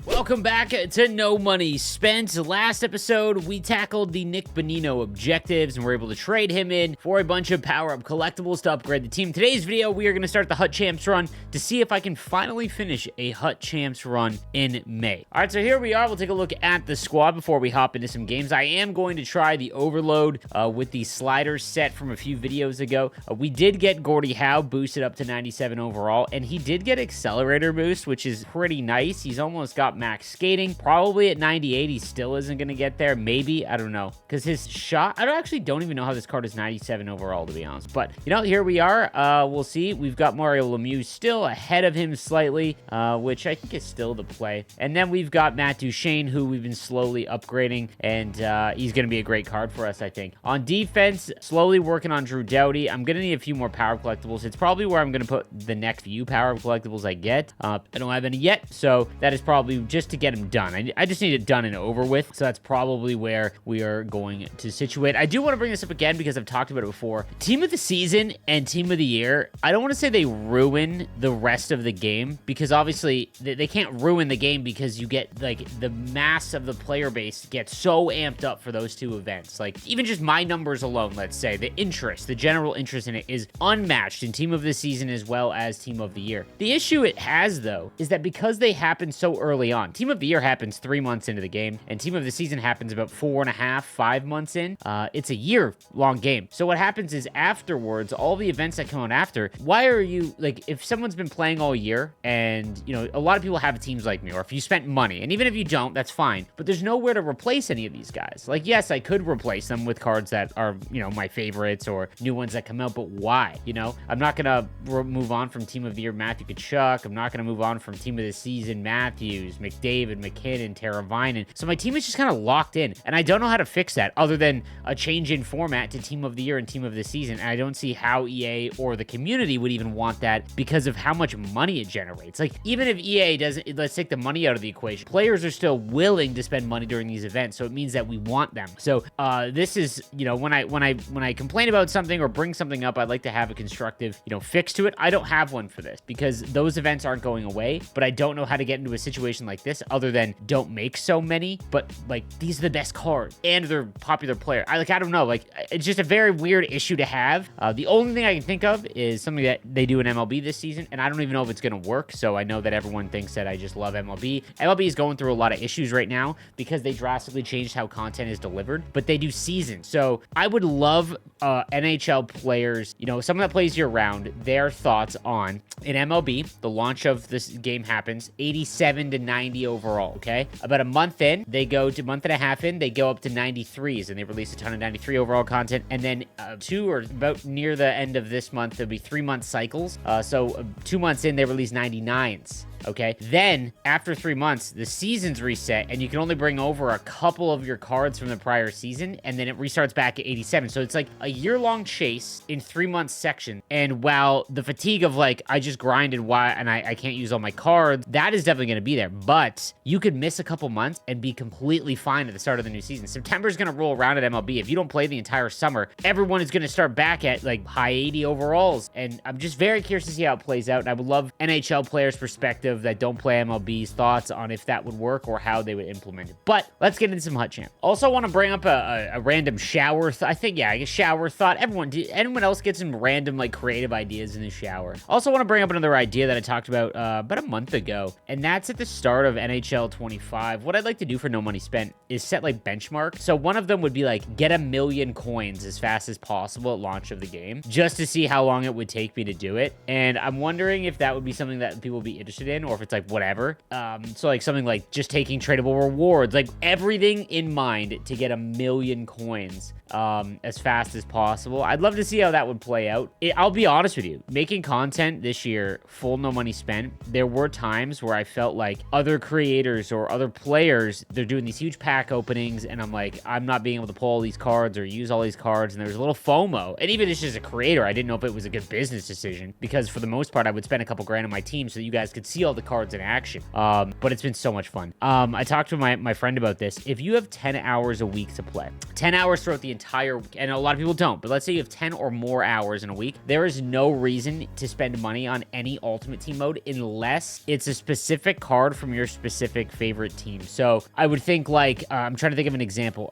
Welcome back to No Money Spent. Last episode, we tackled the Nick Bonino objectives and were able to trade him in for a bunch of power-up collectibles to upgrade the team. Today's video, we are going to start the Hut Champs run to see if I can finally finish a Hut Champs run in May. All right, so here we are. We'll take a look at the squad before we hop into some games. I am going to try the Overload with the sliders set from a few videos ago. We did get Gordie Howe boosted up to 97 overall, and he did get Accelerator boost, which is pretty nice. He's almost got max skating. Probably at 98, he still isn't going to get there. Maybe, I don't know. Because his shot, I actually don't even know how this card is 97 overall, to be honest. But, you know, here we are. We'll see. We've got Mario Lemieux still ahead of him slightly, which I think is still the play. And then we've got Matt Duchene, who we've been slowly upgrading, and he's going to be a great card for us, I think. On defense, slowly working on Drew Doughty. I'm going to need a few more power collectibles. It's probably where I'm going to put the next few power collectibles I get. I don't have any yet, so that is probably just to get them done. I just need it done and over with, so that's probably where we are going to situate. I do want to bring this up again because I've talked about it before. Team of the season and team of the year, I don't want to say they ruin the rest of the game, because obviously they can't ruin the game because you get, like, the mass of the player base gets so amped up for those two events. Like, even just my numbers alone, let's say, the general interest in it is unmatched in team of the season as well as team of the year. The issue it has, though, is that because they happen so early on, team of the year happens 3 months into the game, and team of the season happens about 4.5, 5 months in. It's a year-long game. So what happens is afterwards, all the events that come out after, why are you, like, if someone's been playing all year, and, you know, a lot of people have teams like me, or if you spent money, and even if you don't, that's fine, but there's nowhere to replace any of these guys. Like, yes, I could replace them with cards that are, you know, my favorites, or new ones that come out, but why? You know, I'm not gonna move on from team of the year Matthew Tkachuk. I'm not gonna move on from team of the season Matthews, McDavid, McKinnon, Teravainen. So my team is just kind of locked in, and I don't know how to fix that other than a change in format to team of the year and team of the season. And I don't see how EA or the community would even want that because of how much money it generates. Like, even if EA doesn't, let's take the money out of the equation, players are still willing to spend money during these events, so it means that we want them. So this is, you know, when I complain about something or bring something up, I'd like to have a constructive, you know, fix to it. I don't have one for this because those events aren't going away, but I don't know how to get into a situation like this other than don't make so many, but, like, these are the best cards and they're popular player. I don't know, like, it's just a very weird issue to have. The only thing I can think of is something that they do in MLB this season, and I don't even know if it's going to work. So I know that everyone thinks that I just love MLB. MLB is going through a lot of issues right now because they drastically changed how content is delivered, but they do seasons. So I would love NHL players, you know, someone that plays year round, their thoughts on, in MLB, the launch of this game happens 87 to 90 overall, okay? About a month in, they go to month and a half in, they go up to 93s, and they release a ton of 93 overall content. And then 2 or about near the end of this month, there'll be 3-month cycles. So 2 months in, they release 99s. Okay, then after 3 months, the season's reset, and you can only bring over a couple of your cards from the prior season, and then it restarts back at 87. So it's like a year-long chase in 3-month section. And while the fatigue of, like, I just grinded and I can't use all my cards, that is definitely going to be there. But you could miss a couple months and be completely fine at the start of the new season. September's going to roll around at MLB. If you don't play the entire summer, everyone is going to start back at, like, high 80 overalls. And I'm just very curious to see how it plays out. And I would love NHL players' perspective that don't play MLB's thoughts on if that would work or how they would implement it. But let's get into some Hut Champ. Also want to bring up a random shower I guess shower thought. Anyone else get some random, like, creative ideas in the shower? Also want to bring up another idea that I talked about a month ago, and that's at the start of NHL 25. What I'd like to do for No Money Spent is set, like, benchmarks. So one of them would be, like, get 1 million coins as fast as possible at launch of the game, just to see how long it would take me to do it. And I'm wondering if that would be something that people would be interested in, or if it's, like, whatever. So, like, something like just taking tradable rewards, like, everything in mind to get 1 million coins as fast as possible. I'd love to see how that would play out. I'll be honest with you, making content this year, full No Money Spent, there were times where I felt like other creators or other players, they're doing these huge pack openings, and I'm like, I'm not being able to pull all these cards or use all these cards, and there's a little FOMO. And even as a creator, I didn't know if it was a good business decision, because for the most part, I would spend a couple grand on my team so that you guys could see all all the cards in action. But it's been so much fun. I talked to my friend about this. If you have 10 hours a week to play, 10 hours throughout the entire week, and a lot of people don't, but let's say you have 10 or more hours in a week, there is no reason to spend money on any Ultimate Team mode unless it's a specific card from your specific favorite team. So I would think like, I'm trying to think of an example.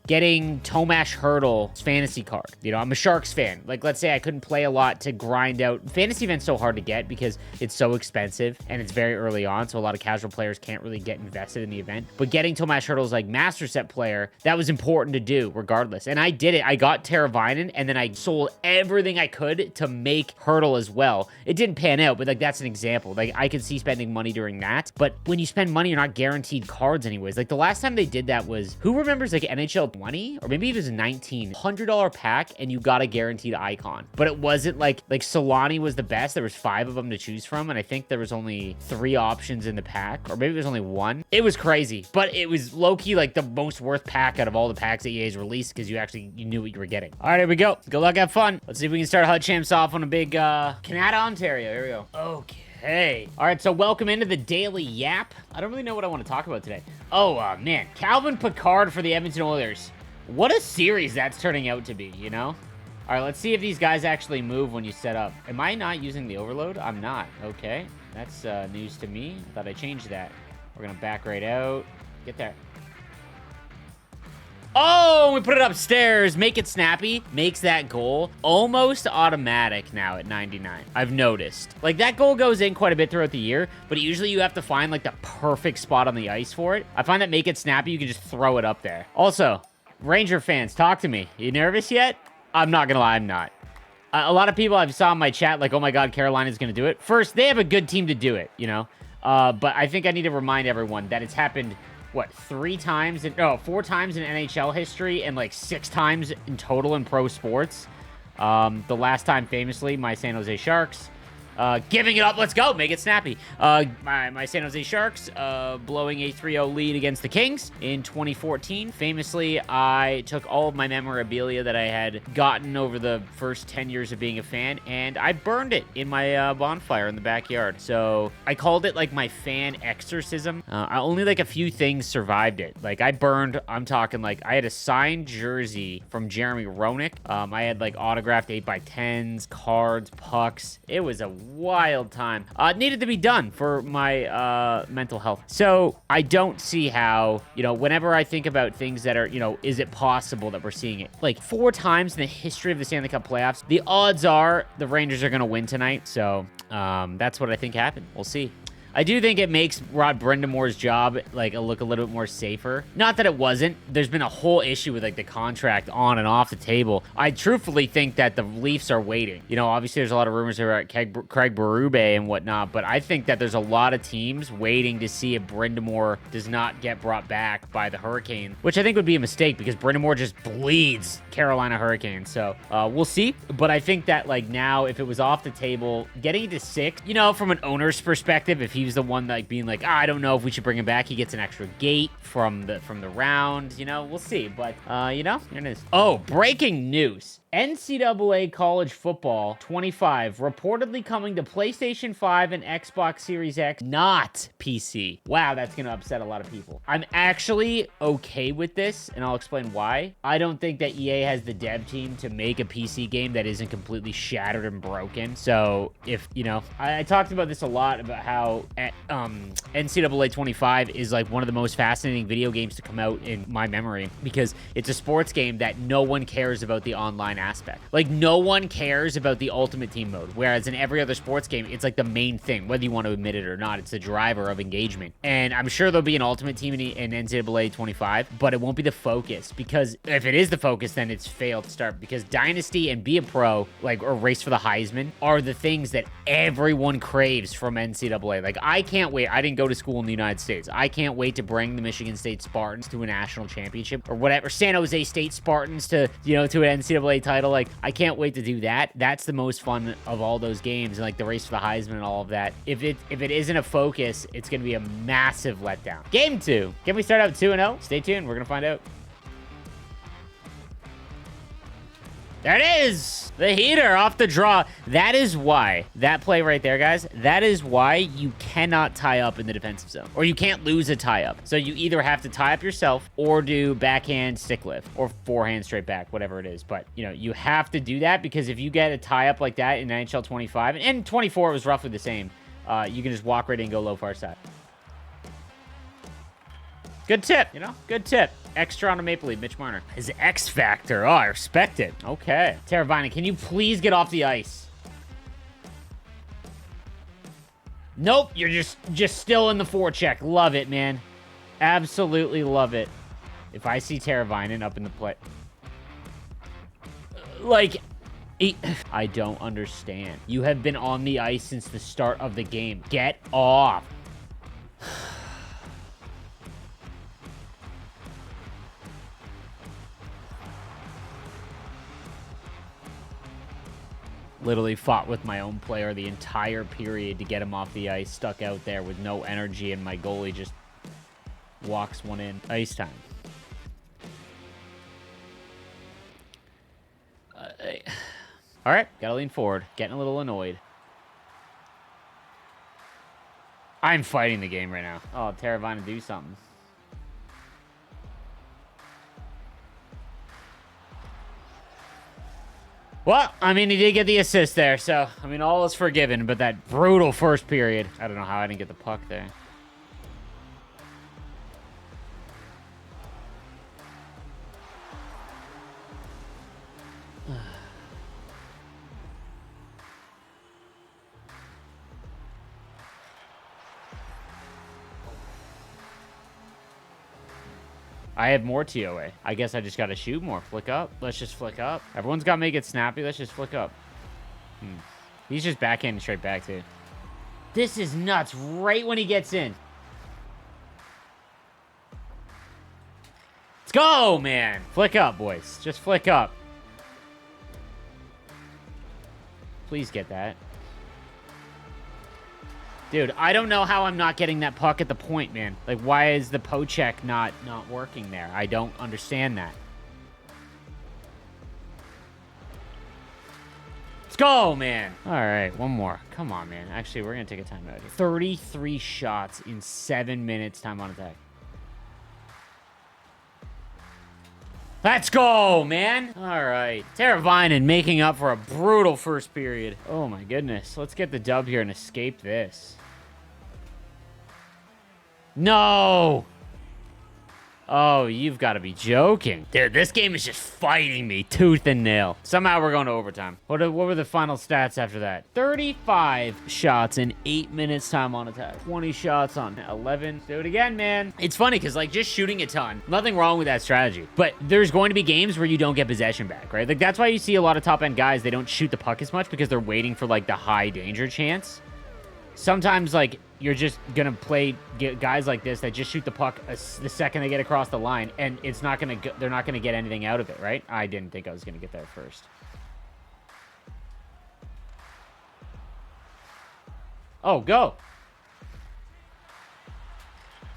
Getting Tomash Hurdle's fantasy card. You know, I'm a Sharks fan. Like, let's say I couldn't play a lot to grind out. Fantasy event's so hard to get because it's so expensive and it's very early on, so a lot of casual players can't really get invested in the event. But getting Tomash Hurdle's like Master Set player, that was important to do regardless. And I did it. I got Teravainen and then I sold everything I could to make Hurdle as well. It didn't pan out, but like that's an example. Like I could see spending money during that. But when you spend money, you're not guaranteed cards anyways. Like the last time they did that was, who remembers like NHL 20 or maybe it was 19, $100 pack and you got a guaranteed icon. But it wasn't like Solani was the best. There was 5 of them to choose from. And I think there was only 3 options in the pack, or maybe there's only 1. It was crazy, but it was low-key like the most worth pack out of all the packs that EA's released because you knew what you were getting. All right, here we go. Good luck, have fun. Let's see if we can start HUT Champs off on a big Canada, Ontario. Here we go. Okay. Hey. All right, so welcome into the Daily Yap. I don't really know what I want to talk about today. Oh, man. Calvin Pickard for the Edmonton Oilers. What a series that's turning out to be, you know? All right, let's see if these guys actually move when you set up. Am I not using the overload? I'm not. Okay. That's news to me. I thought I changed that. We're going to back right out. Get there. Oh, we put it upstairs. Make it snappy. Makes that goal almost automatic now at 99. I've noticed. Like, that goal goes in quite a bit throughout the year, but usually you have to find, like, the perfect spot on the ice for it. I find that Make It Snappy, you can just throw it up there. Also, Ranger fans, talk to me. You nervous yet? I'm not gonna lie, I'm not. A lot of people I've saw in my chat, like, oh my God, Carolina's gonna do it. First, they have a good team to do it, you know? But I think I need to remind everyone that it's happened, what, 4 times in NHL history and like 6 times in total in pro sports. The last time, famously, my San Jose Sharks giving it up. Let's go. Make it snappy. My San Jose Sharks blowing a 3-0 lead against the Kings in 2014. Famously, I took all of my memorabilia that I had gotten over the first 10 years of being a fan, and I burned it in my bonfire in the backyard. So I called it like my fan exorcism. Only like a few things survived it. Like I burned, I'm talking like I had a signed jersey from Jeremy Roenick. I had like autographed 8x10s, cards, pucks. It was a wild time. Needed to be done for my mental health. So I don't see how, you know, whenever I think about things that are, you know, is it possible that we're seeing it? Like 4 times in the history of the Stanley Cup playoffs, the odds are the Rangers are going to win tonight. So that's what I think happened. We'll see. I do think it makes Rod Brendamore's job like look a little bit more safer. Not that it wasn't. There's been a whole issue with like the contract on and off the table. I truthfully think that the Leafs are waiting. You know, obviously there's a lot of rumors about Craig Berube and whatnot, but I think that there's a lot of teams waiting to see if Brindamore does not get brought back by the Hurricanes, which I think would be a mistake because Brindamore just bleeds Carolina Hurricanes. So we'll see. But I think that like now, if it was off the table, getting it to 6, you know, from an owner's perspective, if he was the one like being like, I don't know if we should bring him back. He gets an extra gate from the round. You know, we'll see. But you know, here it is. Oh, breaking news. NCAA College Football 25 reportedly coming to PlayStation 5 and Xbox Series X, not PC. Wow, that's going to upset a lot of people. I'm actually okay with this, and I'll explain why. I don't think that EA has the dev team to make a PC game that isn't completely shattered and broken. So if, you know, I talked about this a lot about how NCAA 25 is like one of the most fascinating video games to come out in my memory because it's a sports game that no one cares about the online aspect. Like no one cares about the Ultimate Team mode, whereas in every other sports game, it's like the main thing, whether you want to admit it or not. It's the driver of engagement. And I'm sure there'll be an Ultimate Team in NCAA 25, but it won't be the focus because if it is the focus, then it's failed to start because Dynasty and Be a Pro, like, or Race for the Heisman are the things that everyone craves from NCAA. Like I can't wait. I didn't go to school in the United States. I can't wait to bring the Michigan State Spartans to a national championship or whatever, San Jose State Spartans to, you know, to an NCAA title. Like I can't wait to do that. That's the most fun of all those games, and like the Race for the Heisman and all of that. If it isn't a focus, it's going to be a massive letdown. Game 2. Can we start out 2-0? Stay tuned. We're going to find out. There it is! The heater off the draw. That is why, that play right there, guys, that is why you cannot tie up in the defensive zone. Or you can't lose a tie-up. So you either have to tie up yourself or do backhand stick lift or forehand straight back, whatever it is. But, you know, you have to do that because if you get a tie-up like that in NHL 25, and 24 was roughly the same, you can just walk right in and go low far side. Good tip, you know? Good tip. Extra on a Maple Leaf, Mitch Marner. His X Factor. Oh, I respect it. Okay. Teravainen, can you please get off the ice? Nope, you're just still in the forecheck. Love it, man. Absolutely love it. If I see Teravainen up in the play... Like... I don't understand. You have been on the ice since the start of the game. Get off. Literally fought with my own player the entire period to get him off the ice, stuck out there with no energy, and my goalie just walks one in. Ice time. All right, gotta lean forward. Getting a little annoyed. I'm fighting the game right now. Oh, Teravainen, do something. Well, I mean, he did get the assist there, so, I mean, all is forgiven, but that brutal first period. I don't know how I didn't get the puck there. I have more TOA. I guess I just got to shoot more. Flick up. Let's just flick up. Everyone's got to make it snappy. Let's just flick up. He's just backhanding straight back, too. This is nuts. Right when he gets in. Let's go, man. Flick up, boys. Just flick up. Please get that. Dude, I don't know how I'm not getting that puck at the point, man. Like, why is the pocheck not working there? I don't understand that. Let's go, man. All right, one more. Come on, man. Actually, we're going to take a timeout here. 33 shots in 7 minutes time on attack. Let's go, man. All right. Teravainen making up for a brutal first period. Oh, my goodness. Let's get the dub here and escape this. No. Oh, you've got to be joking. Dude, this game is just fighting me tooth and nail. Somehow we're going to overtime. What were the final stats after that? 35 shots in 8 minutes time on attack. 20 shots on 11. Do it again, man. It's funny because, like, just shooting a ton, nothing wrong with that strategy. But there's going to be games where you don't get possession back, right? Like, that's why you see a lot of top-end guys, they don't shoot the puck as much because they're waiting for, like, the high danger chance. Sometimes, like, you're just gonna get guys like this that just shoot the puck the second they get across the line, and it's not gonna they're not gonna get anything out of it, right? I didn't think I was gonna get there first. Oh, go.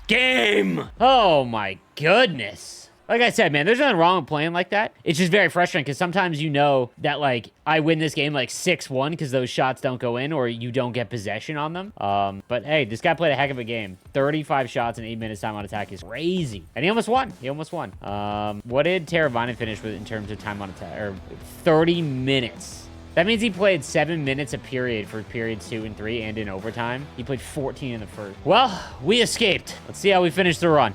Game! Oh my goodness. Like I said, man, there's nothing wrong with playing like that. It's just very frustrating because sometimes you know that, like, I win this game like 6-1 because those shots don't go in or you don't get possession on them. But hey, this guy played a heck of a game. 35 shots in 8 minutes time on attack is crazy. And he almost won. He almost won. What did Teravainen finish with in terms of time on attack? Or 30 minutes. That means he played 7 minutes a period for periods 2 and 3 and in overtime. He played 14 in the first. Well, we escaped. Let's see how we finish the run.